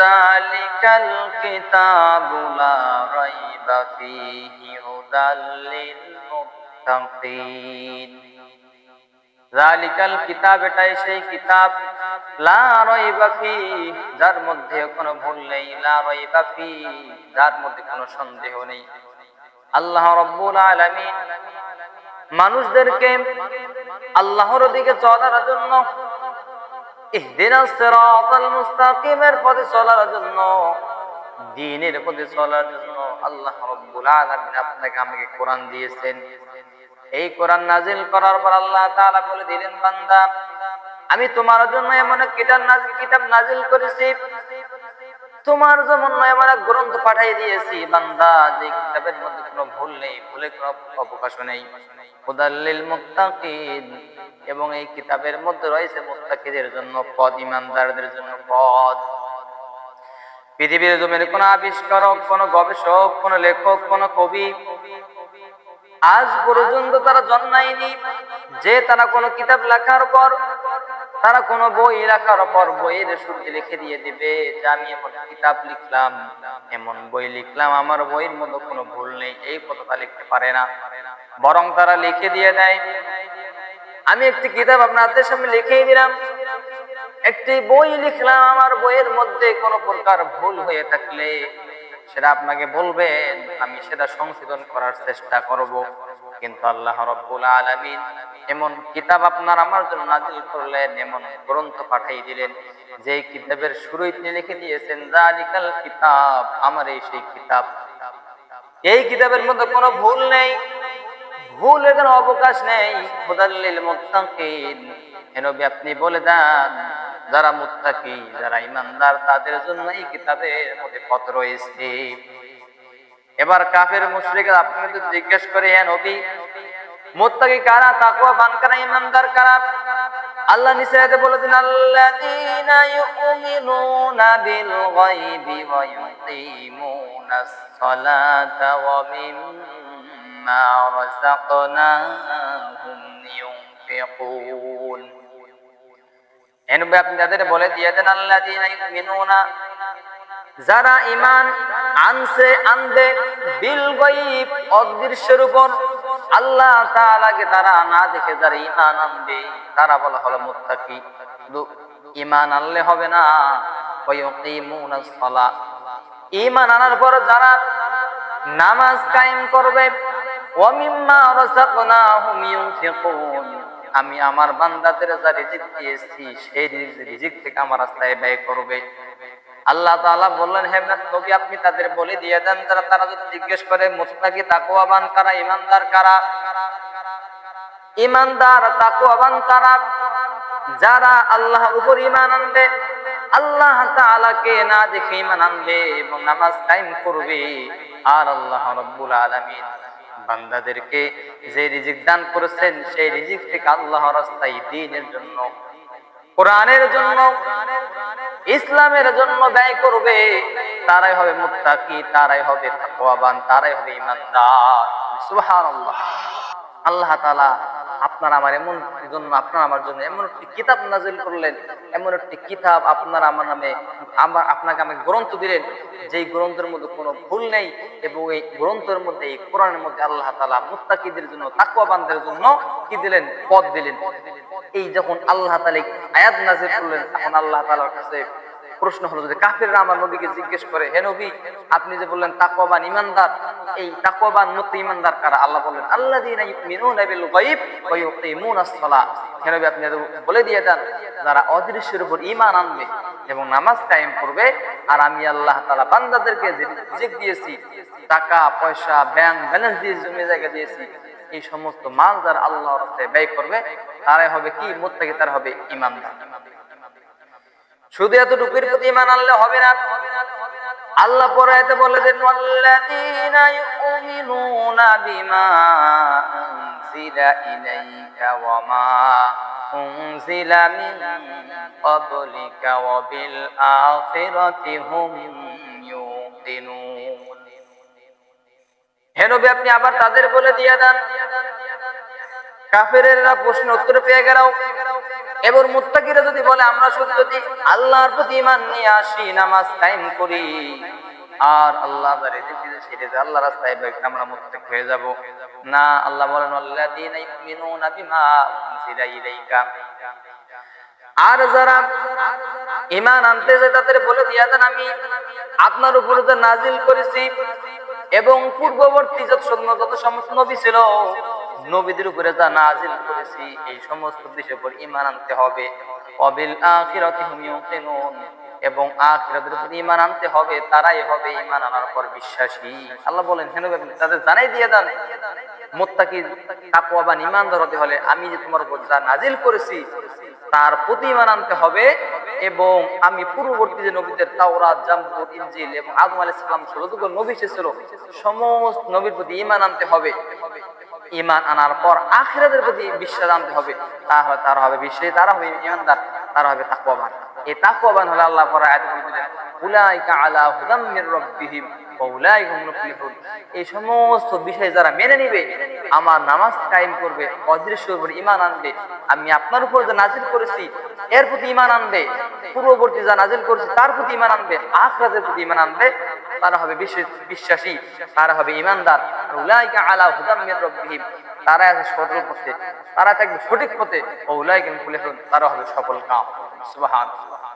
যালিকাল কিতাবু লা রাইবা ফীহি হুদাল লিল মুত্তাকিন। যালিকাল কিতাব, এটাই সেই কিতাব, লা রাইবা ফীহি, যার মধ্যে কোনো ভুল নেই, লা রাইবা ফীহি, যার মধ্যে কোনো সন্দেহ নেই। আল্লাহ রাব্বুল আলামিন মানুষদেরকে আল্লাহর দিকে চলার জন্য, ইহদিনাস সিরাতাল মুস্তাকিমের পথে চলার জন্য, দ্বীনের পথে চলার জন্য আল্লাহ রাব্বুল আলামিন আপনাকে আমাকে কোরআন দিয়েছেন। এই কোরআন নাজিল করার পর আল্লাহ তাআলা বলে দিলেন, বান্দা, আমি তোমার জন্য এমন এক কিতাব নাজিল করেছি, তোমার জন্য এমন এক গ্রন্থ পাঠিয়ে দিয়েছি বান্দা, যে কিতাবের মধ্যে কোনো ভুল নেই, ভুলের কোনো অবকাশ নেই। হুদাল লিল মুত্তাকিন, এবং এই কিতাবের মধ্যে রয়েছে মুত্তাকিদের জন্য পথ, ঈমানদারদের জন্য পথ। পৃথিবীর জমিনে কোনো আবিষ্কারক, কোনো গবেষক, কোনো লেখক, কোনো কবি আজ পর্যন্ত তারা জন্মায়নি যে তারা কোনো কিতাব লেখার পর, তারা কোনো বই লেখার পর বইয়ের শুরুতে লিখে দিয়ে দিবে যে আমি এমন কিতাব লিখলাম, এমন বই লিখলাম, আমার বইয়ের মধ্যে কোনো ভুল নেই, এই কথাটা লিখতে পারে না। বরং তারা লিখে দিয়ে দেয়, আমি একটি কিতাব আপনাদের সামনে লিখেই দিলাম, একটি বই লিখলাম, আমার বইয়ের মধ্যে কোনো প্রকার ভুল হয়ে থাকলে সেটা আপনাকে বলবেন, আমি সেটা সংশোধন করার চেষ্টা করব। কিন্তু আল্লাহ রাব্বুল আলামিন এমন কিতাব আপনার আমার জন্য নাজিল করলেন, এমন গ্রন্থ পাঠিয়ে দিলেন, যে কিতাবের শুরুই তিনি লিখে দিয়েছেন, যালিকাল কিতাব, আমার এই সেই কিতাব, এই কিতাবের মধ্যে কোনো ভুল নেই, ভুলের কোনো অবকাশ নেই। হুদাল লিল মুত্তাকিন, হে নবী আপনি বলে দেন, যারা মুত্তাকি, যারা ঈমানদার, তাদের জন্য এই কিতাবের মধ্যে পথ রয়েছে। এবার কাফের মুশরিকরা আপনি যদি জিজ্ঞেস করে, হে নবী, মুত্তাকি কারা, তাকওয়াবান কারা, ঈমানদার কারা? আল্লাহ নিচে আয়াতে বলেছেন, আল্লাযীনা ইউমিনুনা বিল গায়বি ওয়া ইউকিমুনাস সালাতা ওয়া মিম্মা রাযাকনাহুম ইউনফিকুন। হে নবী আপনি তাদের বলে দিয়ে দেন, আল্লাযীনা ইউমিনুনা, যারা ঈমান আনবে, বিল গায়ব, অদৃশ্যের উপর, আল্লাহ তাআলাকে তারা না দেখে যারা ঈমান আনবে, তারা বলা হলো মুত্তাকি। শুধু ঈমান আনলে হবে না, ওয়া ইউকিমুনাস সালাহ, ঈমান আনার পর যারা নামাজ কায়েম করবে, ওয়া মিম্মা রাযাকনাহুম ইউনফিকুন, আমি আমার বান্দাদের যা রিজিক দিয়েছি সেই রিজিক থেকে আমার রাস্তায় ব্যয় করবে। আল্লাহ তাআলা বললেন, হে নবী আপনি তাদের বলে দিয়ে দেন, তারা যদি জিজ্ঞেস করে মুত্তাকি তাকওয়াবান কারা, ঈমানদার কারা? ঈমানদার তাকওয়াবান কারা? যারা আল্লাহর উপর ঈমান আনবে, আল্লাহ তাআলাকে না দেখে ঈমান আনবে এবং নামাজ কায়েম করবে, আর আল্লাহ রাব্বুল আলামিন বান্দাদেরকে যে রিজিক দান করেছেন সেই রিজিক থেকে আল্লাহর রাস্তায়, দ্বীনের জন্য, কোরআনের জন্য, ইসলামের জন্য ব্যয় করবে, তারাই হবে মুত্তাকি, তারাই হবে তাকওয়াবান, তারাই হবে ঈমানদার। সুবহানাল্লাহ। আল্লাহ তাআলা আপনার আমার জন্য এমন একটি কিতাব নাযিল করলেন, এমন একটি কিতাব আপনার আমার নামে, আপনাকে আমাকে গ্রন্থ দিলেন, যেই গ্রন্থের মধ্যে কোনো ভুল নেই, এবং এই গ্রন্থের মধ্যে, এই কোরআনের মধ্যে আল্লাহ তাআলা মুত্তাকিদের জন্য, তাকওয়াবানদের জন্য কি দিলেন? পথ দিলেন। এই যখন আল্লাহ তাআলা আয়াত নাযিল করলেন, তখন আল্লাহ তাআলার কাছে প্রশ্ন হলো, যে কাফিররা আমার নবীকে জিজ্ঞেস করে, হে নবী আপনি যে বললেন তাকওয়াবান ঈমানদার, এই তাকওয়াবান মুত্তাকি ঈমানদার কারা? আল্লাহ বললেন, আল্লাযীনা ইউমিনুনা বিল গায়ব ওয়া ইউকিমুনাস সালাহ, হে নবী আপনি বলে দিয়ে দেন, যারা অদৃশ্যের উপর ঈমান আনবে এবং নামাজ কায়েম করবে, আর আমি আল্লাহ তাআলা বান্দাদেরকে যে রিজিক দিয়েছি, টাকা পয়সা, ব্যাংক ব্যালেন্স দিয়ে, জমি জায়গা দিয়েছি, এই সমস্ত মাল যারা আল্লাহর রাস্তায় ব্যয় করবে, তারাই হবে কি? মুত্তাকি, তারা হবে ঈমানদার। শুধু এতটুকুর প্রতি ঈমান আনলে হবে না, আল্লাহ পরে এতে বলে দেন, ওয়াল্লাযীনা ইউমিনুনা বিমা উনজিলা ইলাইকা ওয়া মা উনজিলা মিন ক্বাবলিকা ওয়া বিল আখিরাতি হুম ইউকিনুন। হে নবী আপনি আবার তাদের বলে দিয়ে দেন, কাফেরেরা প্রশ্ন উত্তর পেয়ে গেল, এবার মুত্তাকিরা যদি বলে আমরা শুধু যদি আল্লাহর প্রতি ঈমান নিয়ে আসি, নামাজ কায়েম করি, আর আল্লাহ যারে দিয়েছে সেটা যে আল্লাহ রাস্তায় আমরা মুত্তাকি হয়ে যাব না। আল্লাহ বলেন আল্লাযীনা ইউমিনুনা বিমা উনজিলা ইলাইকা, আর যারা ঈমান আনতে যায় তাদের বলে দিয়া দেন আমি আপনার উপরে যে নাজিল করেছি এবং পূর্ববর্তী যত সমস্ত নবী ছিল নবীদের উপরে যা নাজিল করেছি এই সমস্ত বিষয়ের উপর ঈমান আনতে হবে। ওয়াবিল আখিরাতি হুম ইউকিনুন, এবং আখিরাতের উপর ঈমান আনতে হবে, তারাই হবে ঈমান আনার পর বিশ্বাসী। আল্লাহ বলেন হেন তাদের জানাই দিয়ে দেন মুত্তাকি তাকওয়াবান ঈমানদার হতে হলে আমি যে তোমার উপর যা নাজিল করেছি তার প্রতি ঈমান আনতে হবে, এবং আমি পূর্ববর্তী যে নবীদের তাওরাত, জাবুর, ইনজিল এবং আদম আলাইহিস সালাম যতগুলো নবী এসেছিল সমস্ত নবীর প্রতি ঈমান আনতে হবে। ঈমান আনার পর আখিরাতের প্রতি বিশ্বাস আনতে হবে, তাহলে তারা হবে বিশ্বাসী, তারা হবে ঈমানদার, তারা হবে তাকওয়াবান। এই তাকওয়াবান হলো আল্লাহ পরে আয়াতে বলেছেন উলাইকা আলা হুদাম মির রাব্বিহিম ওয়া উলাইকা হুমুল মুফলিহুন। এই সমস্ত বিষয় যারা মেনে নিবে, আমার নামাজ কায়েম করবে, অদৃশ্যের উপর ঈমান আনবে, আমি আপনার উপর যে নাজিল করেছি এর প্রতি ঈমান আনবে, পূর্ববর্তী যা নাজিল করেছি তার প্রতি ঈমান আনবে, আখিরাতের প্রতি ঈমান আনবে, তারা হবে বিশ্বাসী, তারা হবে ঈমানদার। উলাইকা আলা হুদাম মির রাব্বিহিম, তারা আছে সরল পথে, তারা থাকবে সঠিক পথে। ওয়া উলাইকা হুমুল মুফলিহুন, তারা হবে সফল কাম। সুবহানাল্লাহ।